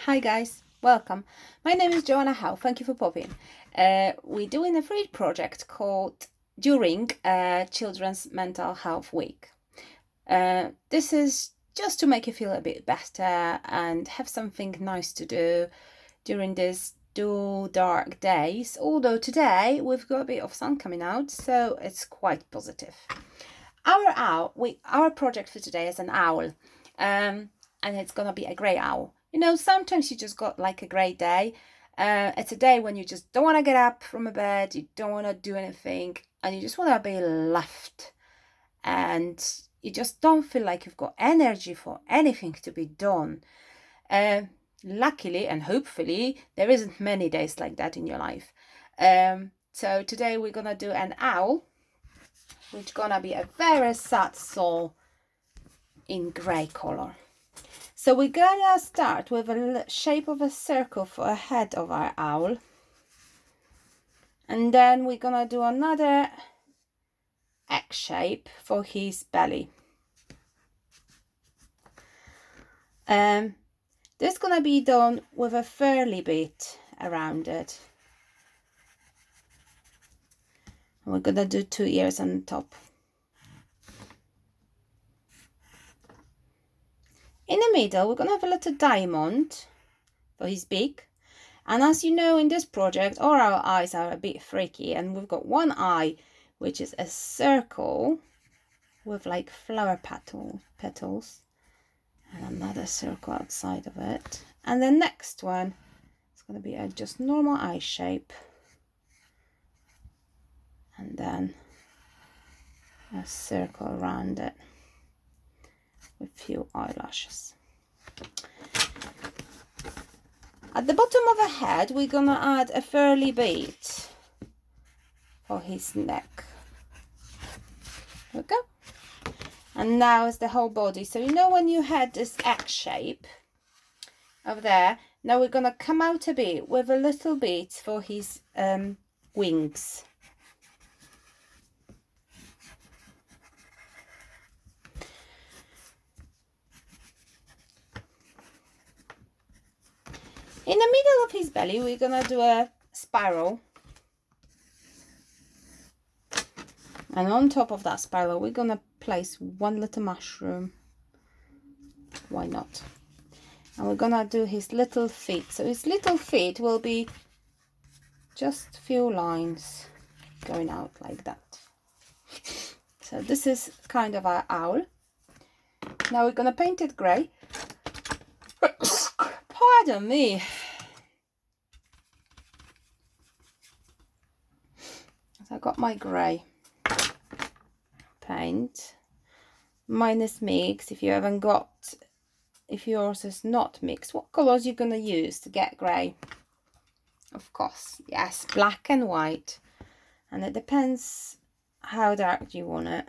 Hi guys, welcome. My name is Joanna Howe. Thank you for popping. We're doing a free project called during Children's Mental Health Week. This is just to make you feel a bit better and have something nice to do during these dull, dark days. Although today we've got a bit of sun coming out, so it's quite positive. Our project for today is an owl, and it's gonna be a grey owl. You know, sometimes you just got like a grey day. It's a day when you just don't want to get up from a bed, you don't want to do anything, and you just want to be left. And you just don't feel like you've got energy for anything to be done. Luckily and hopefully, there isn't many days like that in your life. So today we're gonna do an owl, which gonna be a very sad soul in grey color. So we're gonna start with a shape of a circle for a head of our owl, and then we're gonna do another egg shape for his belly. This is gonna be done with a furry bit around it. And we're gonna do 2 ears on top. In the middle, we're gonna have a little diamond for his beak. And as you know, in this project, all our eyes are a bit freaky, and we've got one eye, which is a circle with like flower petals, and another circle outside of it. And the next one is going to be a just normal eye shape, and then a circle around it with few eyelashes. At the bottom of the head, we're gonna add a furry bead for his neck. There we go. And now is the whole body. So you know when you had this egg shape over there, now we're gonna come out a bit with a little bit for his wings. In the middle of his belly, we're gonna do a spiral. And on top of that spiral, we're gonna place one little mushroom. Why not? And we're gonna do his little feet. So his little feet will be just few lines going out like that. So this is kind of our owl. Now we're gonna paint it grey. Pardon me. So I got my grey paint. Mine is mixed. If yours is not mixed, what colours you're gonna use to get grey? Of course, yes, black and white. And it depends how dark you want it.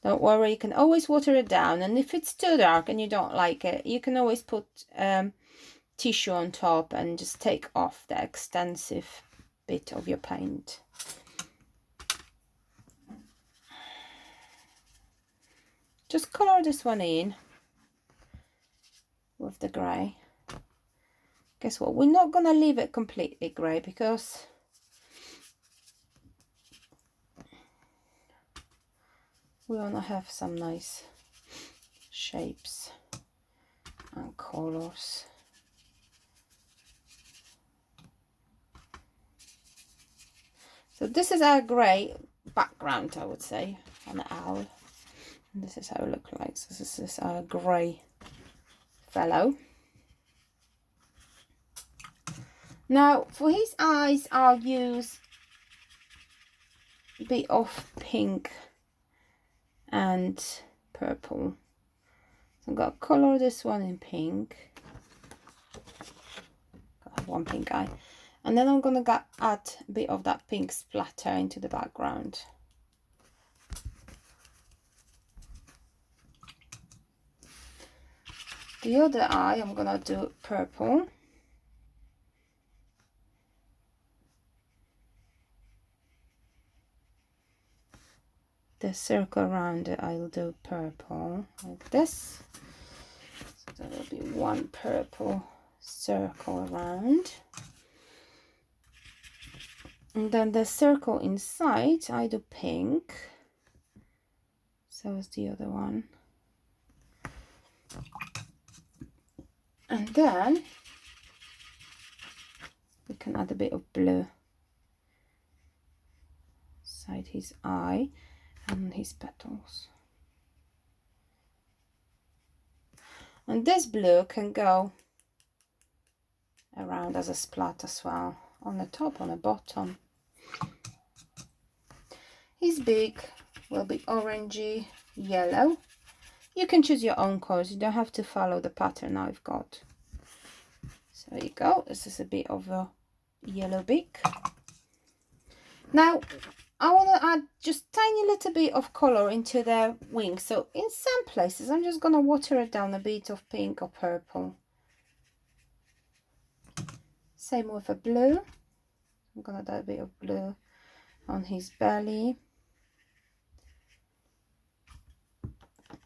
Don't worry, you can always water it down, and if it's too dark and you don't like it, you can always put tissue on top and just take off the extensive bit of your paint. Just colour this one in with the grey. Guess what? We're not gonna leave it completely grey because we want to have some nice shapes and colors. So this is our grey background, I would say, on the owl. And this is how it looks like. So this is our grey fellow. Now for his eyes, I'll use a bit of pink and purple. So I'm gonna color this one in pink. Got one pink eye, and then I'm gonna add a bit of that pink splatter into the background. The other eye, I'm gonna do purple. The circle around it, I'll do purple like this. So there will be one purple circle around. And then the circle inside, I do pink. So is the other one. And then we can add a bit of blue inside his eye and his petals. And this blue can go around as a splat as well, on the top, on the bottom. His beak will be orangey yellow. You can choose your own colors, you don't have to follow the pattern I've got. So there you go, this is a bit of a yellow beak. Now I want to add just tiny little bit of color into the wings. So in some places I'm just going to water it down a bit of pink or purple. Same with a blue. I'm going to add a bit of blue on his belly.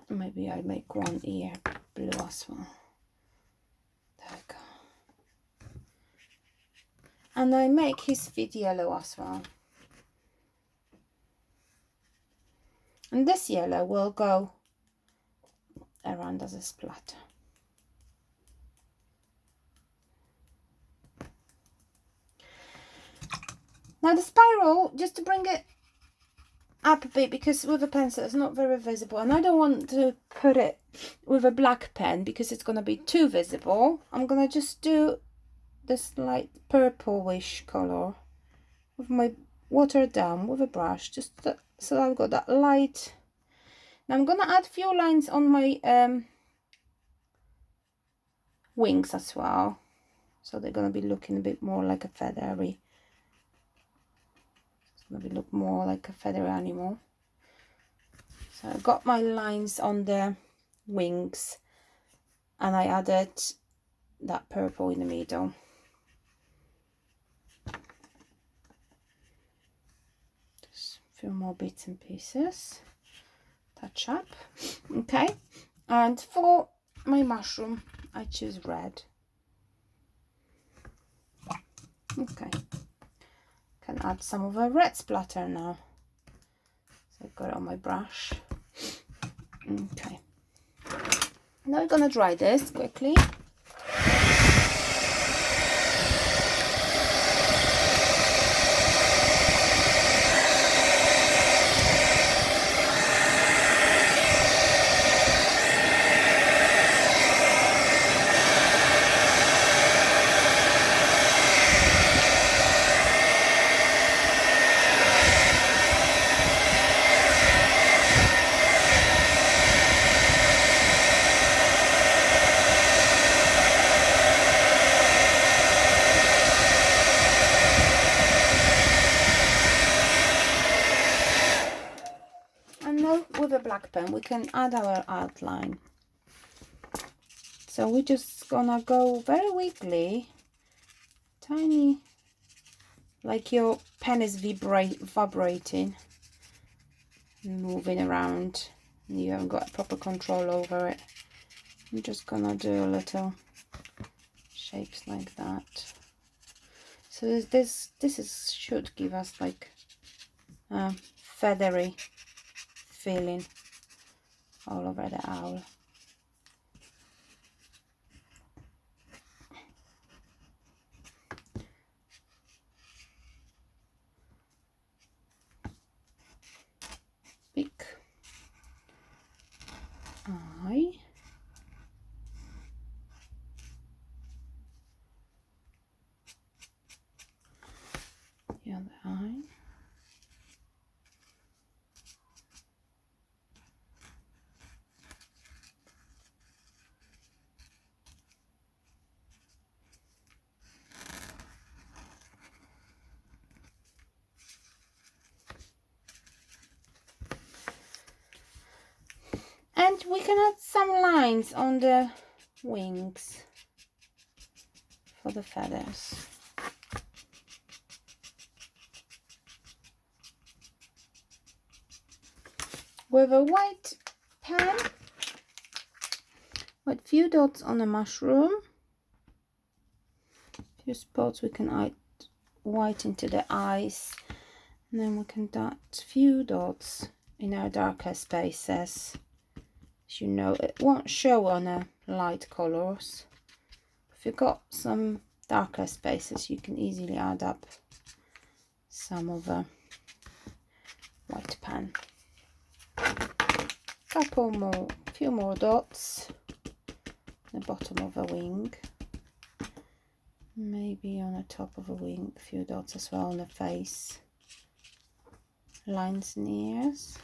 Maybe I make one ear blue as well. There we go. And I make his feet yellow as well. And this yellow will go around as a splatter. Now the spiral, just to bring it up a bit, because with a pencil it's not very visible, and I don't want to put it with a black pen because it's going to be too visible. I'm going to just do this light purplish color with my water down with a brush, just so I've got that light. Now I'm gonna add a few lines on my wings as well, so they're gonna be looking a bit more like a feathery. It's gonna look more like a feathery animal. So I've got my lines on the wings, and I added that purple in the middle. Few more bits and pieces, touch up. Okay, and for my mushroom I choose red. Okay, can add some of a red splatter now, so I've got it on my brush. Okay, now I'm gonna dry this quickly. With a black pen we can add our outline, so we're just gonna go very weakly, tiny, like your pen is vibrating, moving around, and you haven't got proper control over it. I'm just gonna do a little shapes like that. So this should give us like a feathery feeling all over the owl. Beak, eye, the other eye. And we can add some lines on the wings for the feathers. With a white pen, with few dots on a mushroom, few spots. We can add white into the eyes, and then we can dot few dots in our darker spaces. As you know, it won't show on a light colors. If you've got some darker spaces, you can easily add up some of a white pen. Couple more, few more dots on the bottom of a wing, maybe on the top of a wing, a few dots as well on the face, lines and ears.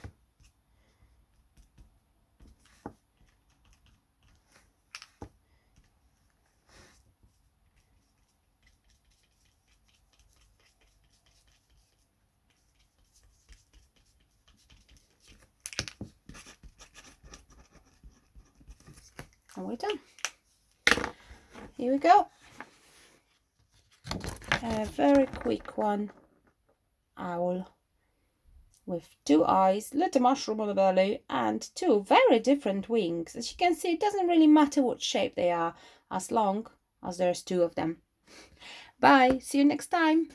And we're done. Here we go. A very quick one. Owl with two eyes, little mushroom on the belly, and two very different wings. As you can see, it doesn't really matter what shape they are as long as there's two of them. Bye. See you next time.